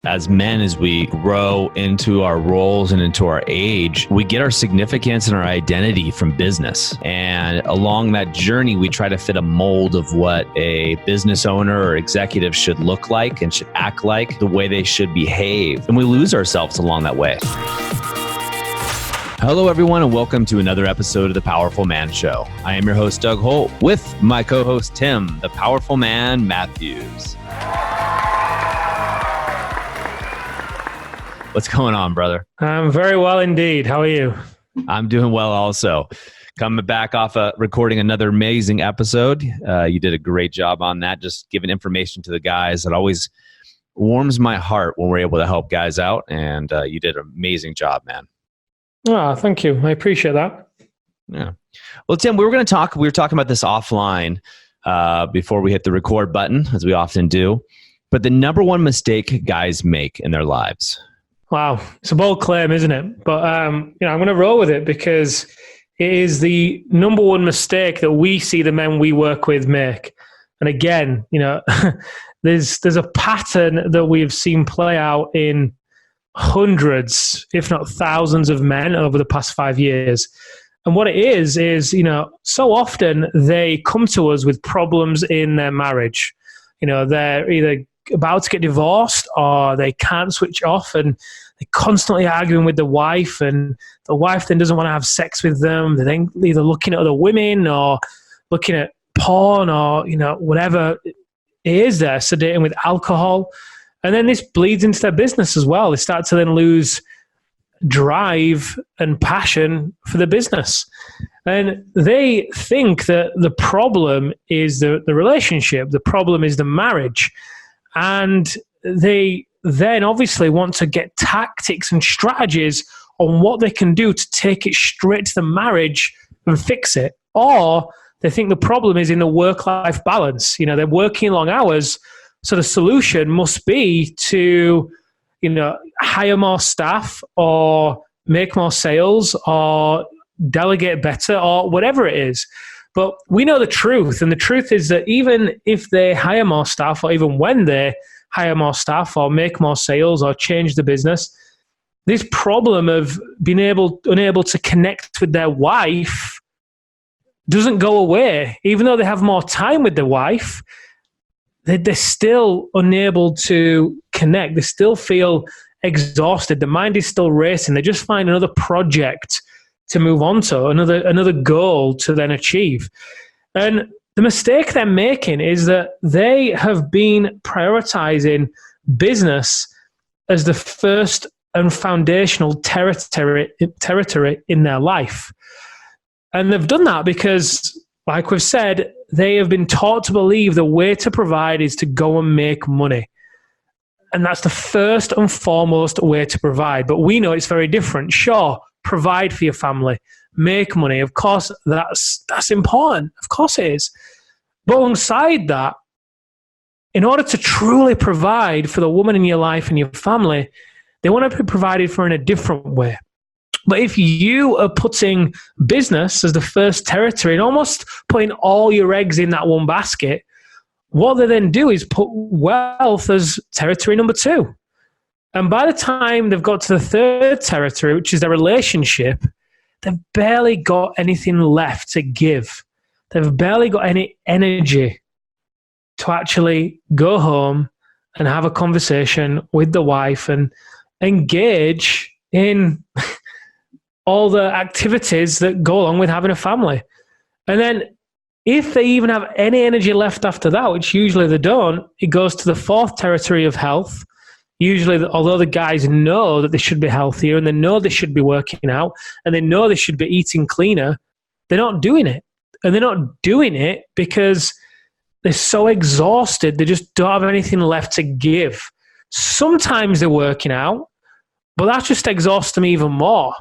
As men, as we grow into our roles and into our age, we get our significance and our identity from business. And along that journey, we try to fit a mold of what a business owner or executive should look like and should act like, the way they should behave. And we lose ourselves along that way. Hello, everyone, and welcome to another episode of The Powerful Man Show. I am your host, Doug Holt, with my co-host, Tim, the Powerful Man Matthews. What's going on, brother? I'm very well indeed. How are you? I'm doing well also. Coming back off recording another amazing episode. You did a great job on that, just giving information to the guys. It always warms my heart when we're able to help guys out, and you did an amazing job, man. Oh, thank you. I appreciate that. Yeah. Well, Tim, we were talking about this offline before we hit the record button, as we often do, but the number one mistake guys make in their lives. Wow. It's a bold claim, isn't it? But, I'm going to roll with it because it is the number one mistake that we see the men we work with make. And again, there's a pattern that we've seen play out in hundreds, if not thousands of men over the past 5 years. And what it is, so often they come to us with problems in their marriage. They're either about to get divorced or they can't switch off and they're constantly arguing with the wife, and the wife then doesn't want to have sex with them. They're then either looking at other women or looking at porn or, whatever it is, they're sedating with alcohol. And then this bleeds into their business as well. They start to then lose drive and passion for the business. And they think that the problem is the relationship. The problem is the marriage. And they then obviously want to get tactics and strategies on what they can do to take it straight to the marriage and fix it. Or they think the problem is in the work-life balance. They're working long hours, so the solution must be to, hire more staff or make more sales or delegate better or whatever it is. But we know the truth, and the truth is that even if they hire more staff, or even when they hire more staff or make more sales or change the business, this problem of being unable to connect with their wife doesn't go away. Even though they have more time with their wife, they're still unable to connect. They still feel exhausted. The mind is still racing. They just find another project to move on to, another goal to then achieve. And the mistake they're making is that they have been prioritizing business as the first and foundational territory in their life. And they've done that because, like we've said, they have been taught to believe the way to provide is to go and make money. And that's the first and foremost way to provide. But we know it's very different. Sure, provide for your family, make money. Of course, that's important. Of course it is. But alongside that, in order to truly provide for the woman in your life and your family, they want to be provided for in a different way. But if you are putting business as the first territory and almost putting all your eggs in that one basket, what they then do is put wealth as territory number two. And by the time they've got to the third territory, which is their relationship, they've barely got anything left to give. They've barely got any energy to actually go home and have a conversation with the wife and engage in all the activities that go along with having a family. And then if they even have any energy left after that, which usually they don't, it goes to the fourth territory of health. Usually, although the guys know that they should be healthier and they know they should be working out and they know they should be eating cleaner, they're not doing it. And they're not doing it because they're so exhausted, they just don't have anything left to give. Sometimes they're working out, but that just exhausts them even more.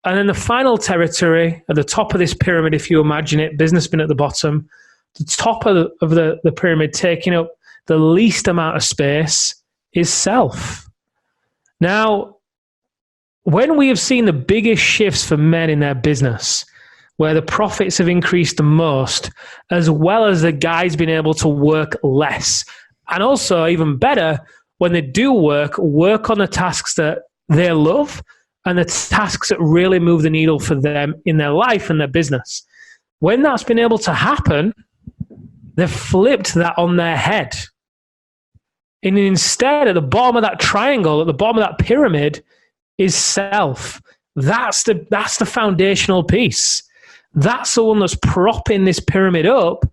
And then the final territory, at the top of this pyramid, if you imagine it, businessman at the bottom, the top of the pyramid taking up the least amount of space is self. Now, when we have seen the biggest shifts for men in their business, where the profits have increased the most, as well as the guys being able to work less, and also, even better, when they do work on the tasks that they love and the tasks that really move the needle for them in their life and their business. When that's been able to happen, they've flipped that on their head. And instead, at the bottom of that triangle, at the bottom of that pyramid, is self. That's the foundational piece. That's the one that's propping this pyramid up.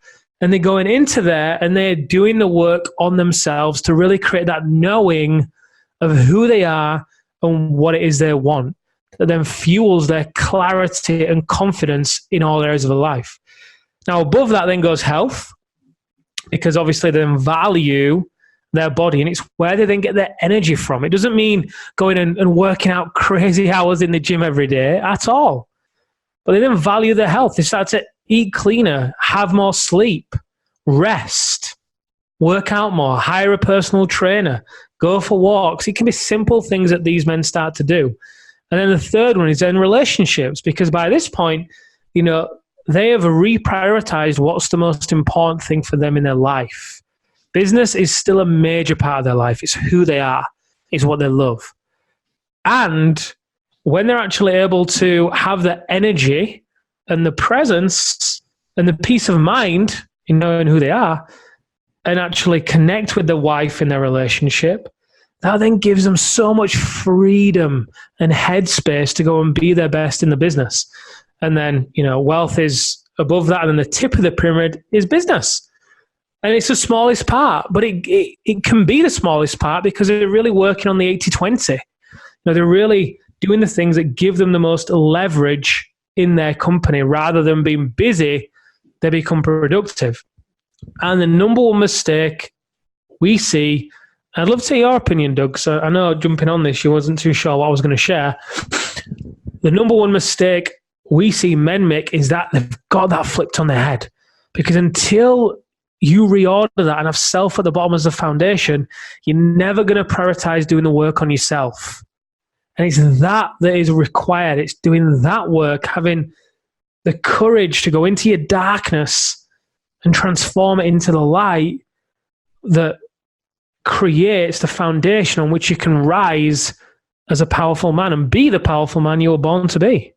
And they're going into there and they're doing the work on themselves to really create that knowing of who they are and what it is they want. That then fuels their clarity and confidence in all areas of their life. Now, above that then goes health, because obviously they then value their body, and it's where they then get their energy from. It doesn't mean going and working out crazy hours in the gym every day at all. But they then value their health. They start to eat cleaner, have more sleep, rest, work out more, hire a personal trainer, go for walks. It can be simple things that these men start to do. And then the third one is in relationships, because by this point, they have reprioritized what's the most important thing for them in their life. Business is still a major part of their life. It's who they are. It's what they love. And when they're actually able to have the energy and the presence and the peace of mind in knowing who they are and actually connect with their wife in their relationship, that then gives them so much freedom and headspace to go and be their best in the business. And then, wealth is above that, and then the tip of the pyramid is business. And it's the smallest part, but it can be the smallest part because they're really working on the 80-20. They're really doing the things that give them the most leverage in their company. Rather than being busy, they become productive. And the number one mistake we see, I'd love to hear your opinion, Doug. So I know jumping on this, you wasn't too sure what I was going to share. The number one mistake we see men make is that they've got that flipped on their head. Because until you reorder that and have self at the bottom as the foundation, you're never going to prioritize doing the work on yourself. And it's that is required. It's doing that work, having the courage to go into your darkness and transform it into the light that creates the foundation on which you can rise as a powerful man and be the powerful man you were born to be.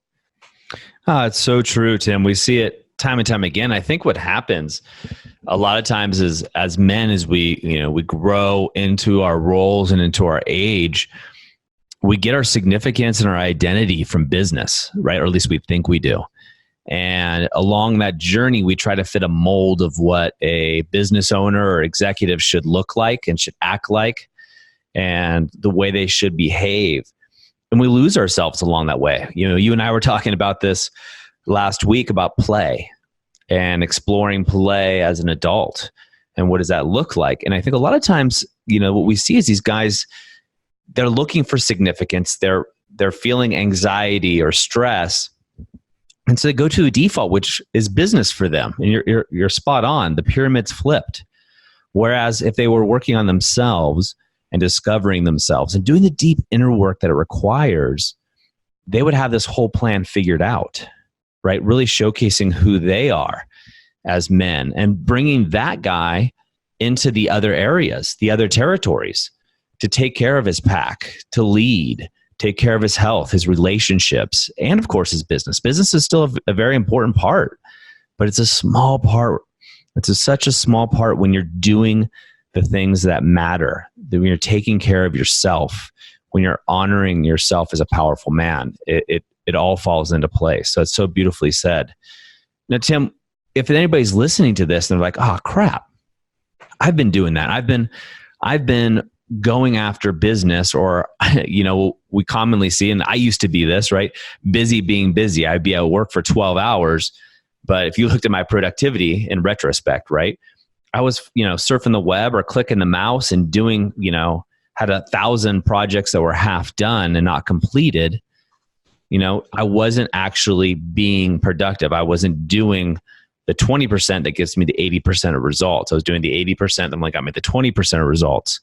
It's so true, Tim. We see it time and time again. I think what happens a lot of times is as men, as we grow into our roles and into our age, we get our significance and our identity from business, right? Or at least we think we do. And along that journey, we try to fit a mold of what a business owner or executive should look like and should act like, and the way they should behave. And we lose ourselves along that way. You and I were talking about this last week about play and exploring play as an adult. And what does that look like? And I think a lot of times, what we see is these guys, they're looking for significance. They're feeling anxiety or stress. And so they go to a default, which is business for them. And you're spot on. The pyramid's flipped. Whereas if they were working on themselves and discovering themselves and doing the deep inner work that it requires, they would have this whole plan figured out, right? Really showcasing who they are as men and bringing that guy into the other areas, the other territories, to take care of his pack, to lead, take care of his health, his relationships, and of course his business. Business is still a very important part, but it's a small part. It's such a small part when you're doing the things that matter, when you're taking care of yourself, when you're honoring yourself as a powerful man. It all falls into place. So it's so beautifully said. Now, Tim, if anybody's listening to this and they're like, oh, crap, I've been doing that. I've been going after business, or, we commonly see, and I used to be this, right? Busy being busy. I'd be at work for 12 hours. But if you looked at my productivity in retrospect, right? I was, surfing the web or clicking the mouse and doing, had 1,000 projects that were half done and not completed. I wasn't actually being productive. I wasn't doing the 20% that gives me the 80% of results. I was doing the 80% that got me the 20% of results.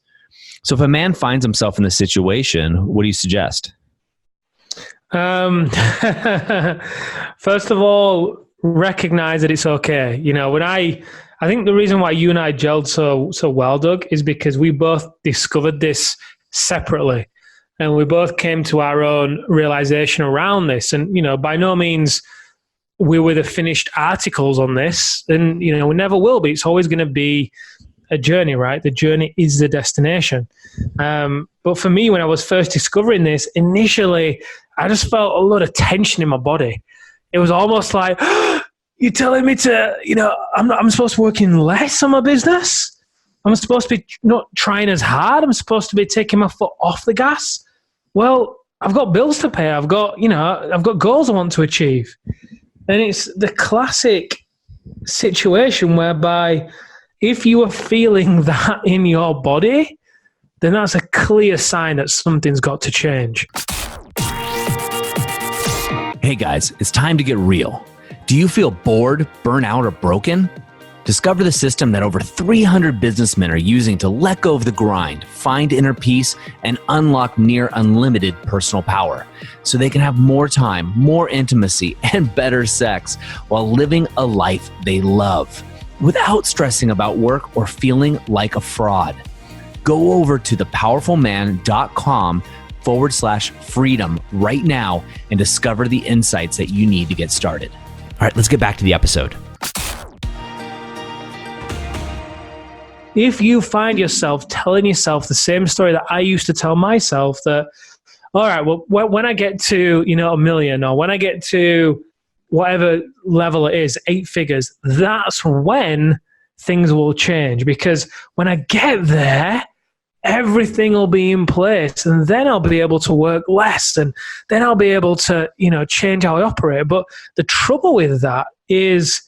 So if a man finds himself in this situation, what do you suggest? First of all, recognize that it's okay. When I I think the reason why you and I gelled so well, Doug, is because we both discovered this separately. And we both came to our own realization around this. And, by no means we were the finished articles on this. And, we never will be. It's always going to be a journey, right? The journey is the destination. But for me, when I was first discovering this, initially, I just felt a lot of tension in my body. It was almost like, you're telling me to, I'm supposed to be working less on my business? I'm supposed to be not trying as hard? I'm supposed to be taking my foot off the gas? Well, I've got bills to pay. I've got goals I want to achieve. And it's the classic situation whereby if you are feeling that in your body, then that's a clear sign that something's got to change. Hey guys, it's time to get real. Do you feel bored, burnout, or broken? Discover the system that over 300 businessmen are using to let go of the grind, find inner peace, and unlock near unlimited personal power so they can have more time, more intimacy, and better sex while living a life they love without stressing about work or feeling like a fraud. Go over to thepowerfulman.com/freedom right now and discover the insights that you need to get started. All right, let's get back to the episode. If you find yourself telling yourself the same story that I used to tell myself, that, all right, well, when I get to, $1 million, or when I get to whatever level it is, 8 figures, that's when things will change. Because when I get there, everything will be in place, and then I'll be able to work less, and then I'll be able to, change how I operate. But the trouble with that is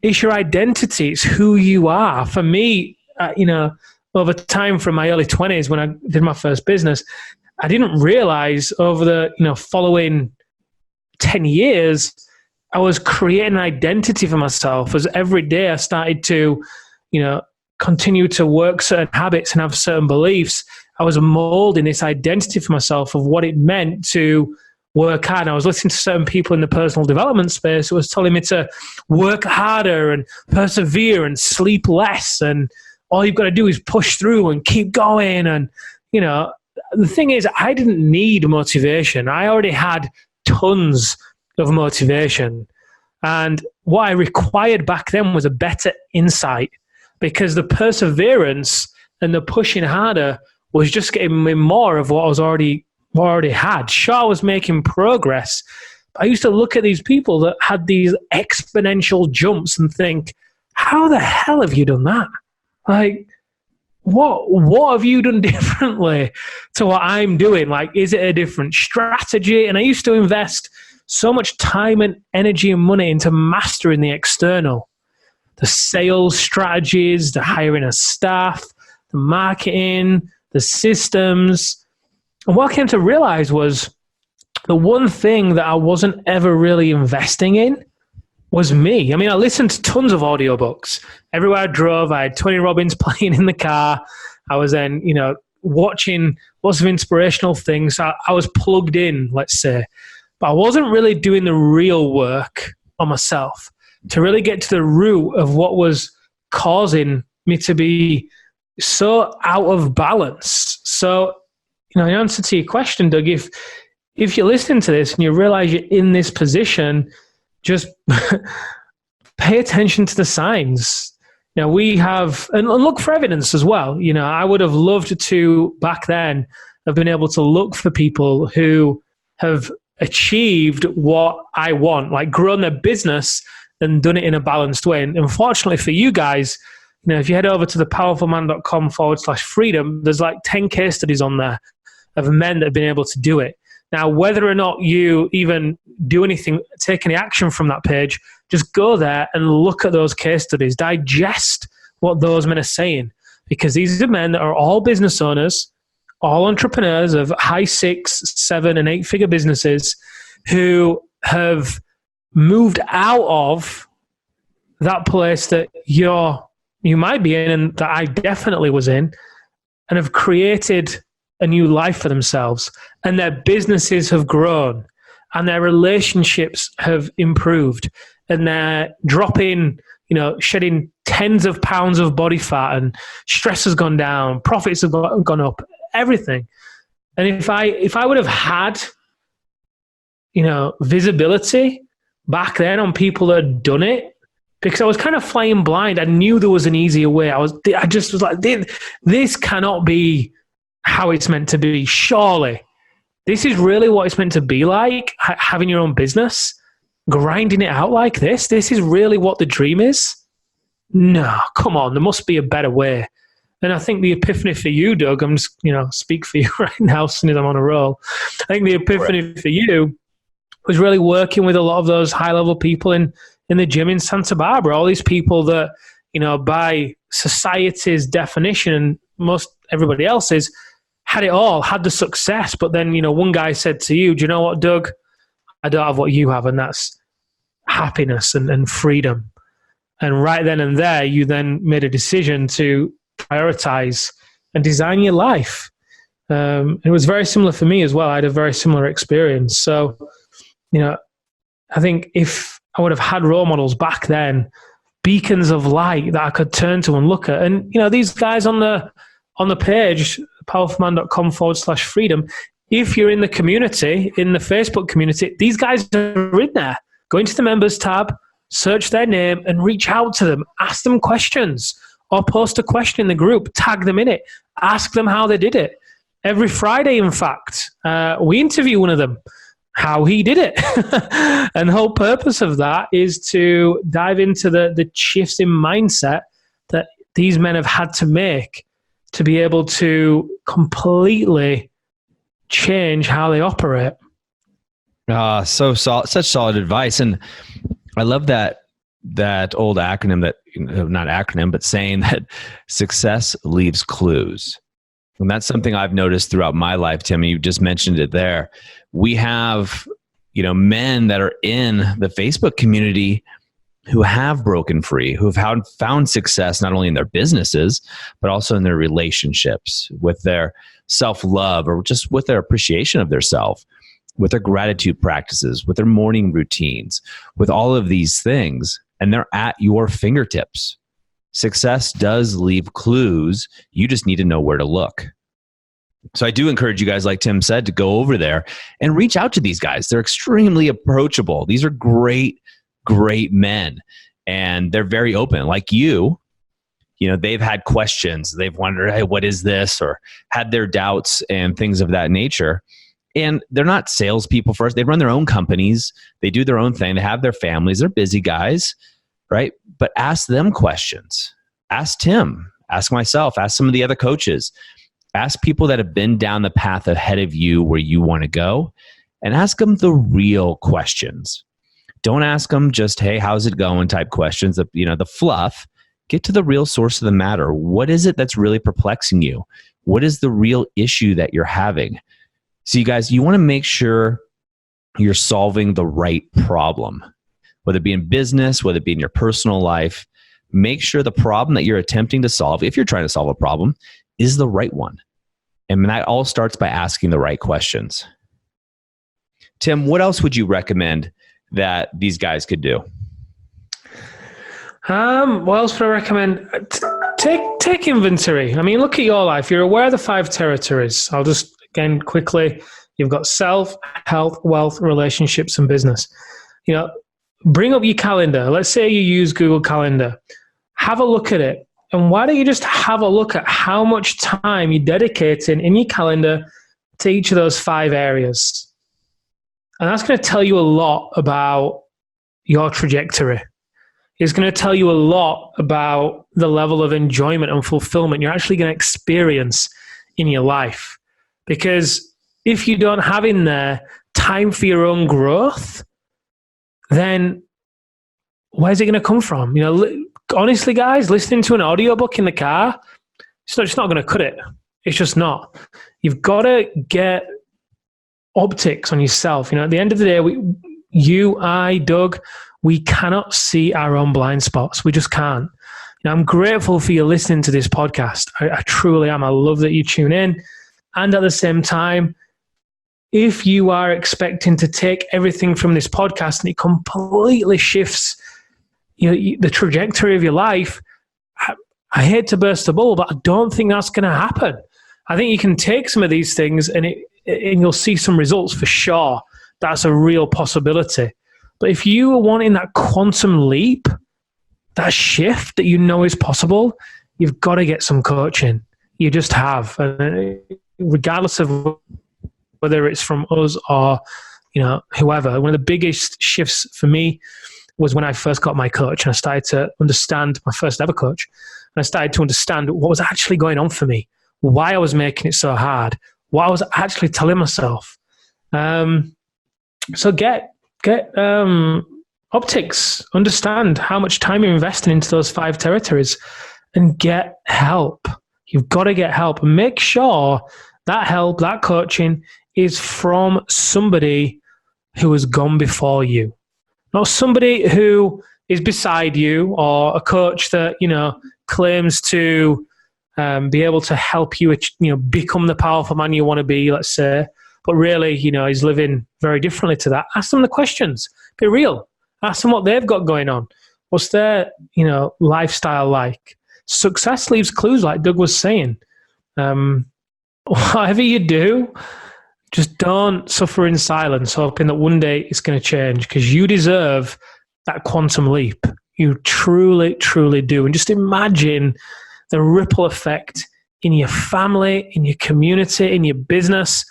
it's your identity. It's who you are. For me, over time from my early 20s when I did my first business, I didn't realize over the, following 10 years, I was creating an identity for myself. As every day I started to, continue to work certain habits and have certain beliefs, I was molding this identity for myself of what it meant to work hard. And I was listening to certain people in the personal development space who was telling me to work harder and persevere and sleep less. And all you've got to do is push through and keep going. And, the thing is, I didn't need motivation. I already had tons of motivation. And what I required back then was a better insight, because the perseverance and the pushing harder was just getting me more of what I already had. Sure, I was making progress. I used to look at these people that had these exponential jumps and think, how the hell have you done that? Like, what have you done differently to what I'm doing? Like, is it a different strategy? And I used to invest so much time and energy and money into mastering the external, the sales strategies, the hiring of staff, the marketing, the systems. And what I came to realize was the one thing that I wasn't ever really investing in was me. I mean, I listened to tons of audiobooks. Everywhere I drove, I had Tony Robbins playing in the car. I was then, watching lots of inspirational things. I was plugged in, let's say. But I wasn't really doing the real work on myself to really get to the root of what was causing me to be so out of balance. So, in answer to your question, Doug, if you're listening to this and you realize you're in this position, just pay attention to the signs. We have, and look for evidence as well. I would have loved to, back then, have been able to look for people who have achieved what I want, like grown their business and done it in a balanced way. And unfortunately for you guys, if you head over to thepowerfulman.com/freedom, there's like 10 case studies on there of men that have been able to do it. Now, whether or not you even do anything, take any action from that page, just go there and look at those case studies, digest what those men are saying, because these are men that are all business owners, all entrepreneurs of high 6, 7, and 8 figure businesses who have moved out of that place that you might be in and that I definitely was in, and have created a new life for themselves, and their businesses have grown and their relationships have improved, and they're shedding tens of pounds of body fat, and stress has gone down, profits have gone up, everything. And if I would have had, visibility back then on people that had done it, because I was kind of flying blind. I knew there was an easier way. I just was like, this cannot be how it's meant to be. Surely this is really what it's meant to be like, having your own business, grinding it out like this. This is really what the dream is. No, come on. There must be a better way. And I think the epiphany for you, Doug, I'm just, speak for you right now, since I'm on a roll. I think the epiphany for you was really working with a lot of those high-level people in the gym in Santa Barbara, all these people that, by society's definition, and most everybody else's, had it all, had the success. But then, one guy said to you, do you know what, Doug? I don't have what you have, and that's happiness and freedom. And right then and there, you then made a decision to prioritize and design your life. It was very similar for me as well. I had a very similar experience. So, I think if I would have had role models back then, beacons of light that I could turn to and look at, and these guys on the page, powerfulman.com/freedom. If you're in the community, in the Facebook community, these guys are in there. Go into the members tab, search their name, and reach out to them. Ask them questions, or post a question in the group. Tag them in it. Ask them how they did it. Every Friday, in fact, we interview one of them, how he did it. And the whole purpose of that is to dive into the shifts in mindset that these men have had to make to be able to completely change how they operate. So solid, such solid advice. And I love that old acronym, that not acronym, but saying that success leaves clues. And that's something I've noticed throughout my life, Tim. You just mentioned it there. We have, men that are in the Facebook community who have broken free, who have found success not only in their businesses, but also in their relationships, with their self-love, or just with their appreciation of their self, with their gratitude practices, with their morning routines, with all of these things. And they're at your fingertips. Success does leave clues. You just need to know where to look. So I do encourage you guys, like Tim said, to go over there and reach out to these guys. They're extremely approachable. These are great, great men. And they're very open. Like they've had questions. They've wondered, hey, what is this? Or had their doubts and things of that nature. And they're not salespeople first. They run their own companies. They do their own thing. They have their families. They're busy guys, right? But ask them questions. Ask Tim. Ask myself. Ask some of the other coaches. Ask people that have been down the path ahead of you where you want to go, and ask them the real questions. Don't ask them just, hey, how's it going type questions, the fluff. Get to the real source of the matter. What is it that's really perplexing you? What is the real issue that you're having? So you guys, you want to make sure you're solving the right problem, whether it be in business, whether it be in your personal life. Make sure the problem that you're attempting to solve, if you're trying to solve a problem, is the right one. And that all starts by asking the right questions. Tim, what else would you recommend that these guys could do? What else would I recommend? Take inventory. I mean, look at your life. You're aware of the 5 territories. I'll just, again, quickly, you've got self, health, wealth, relationships, and business. Bring up your calendar. Let's say you use Google Calendar. Have a look at it. And why don't you just have a look at how much time you're dedicating in your calendar to each of those 5 areas? And that's going to tell you a lot about your trajectory. It's going to tell you a lot about the level of enjoyment and fulfillment you're actually going to experience in your life. Because if you don't have in there time for your own growth, then where's it going to come from? Honestly, guys, listening to an audiobook in the car, it's not going to cut it. It's just not. You've got to get optics on yourself. At the end of the day, I, Doug, we cannot see our own blind spots. We just can't. I'm grateful for you listening to this podcast. I truly am. I love that you tune in. And at the same time, if you are expecting to take everything from this podcast and it completely shifts the trajectory of your life, I hate to burst the bubble, but I don't think that's going to happen. I think you can take some of these things and you'll see some results for sure. That's a real possibility. But if you are wanting that quantum leap, that shift that you know is possible, you've got to get some coaching. You just have. And regardless of whether it's from us or, whoever, one of the biggest shifts for me was when I first got my coach and I started to understand, my first ever coach, and I started to understand what was actually going on for me, why I was making it so hard, what I was actually telling myself. So get optics, understand how much time you're investing into those 5 territories, and get help. You've got to get help, and make sure that help, that coaching is from somebody who has gone before you. Not somebody who is beside you, or a coach that, claims to be able to help you, become the powerful man you want to be, let's say, but really, is living very differently to that. Ask them the questions. Be real. Ask them what they've got going on. What's their, lifestyle like? Success leaves clues, like Doug was saying. Whatever you do, just don't suffer in silence, hoping that one day it's going to change, because you deserve that quantum leap. You truly, truly do. And just imagine the ripple effect in your family, in your community, in your business,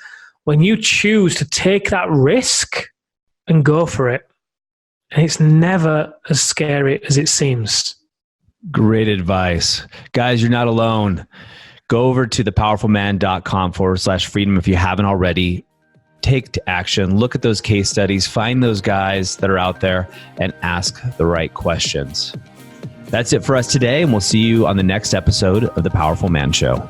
when you choose to take that risk and go for it. And it's never as scary as it seems. Great advice. Guys, you're not alone. Go over to thepowerfulman.com/freedom if you haven't already. Take action. Look at those case studies. Find those guys that are out there and ask the right questions. That's it for us today, and we'll see you on the next episode of The Powerful Man Show.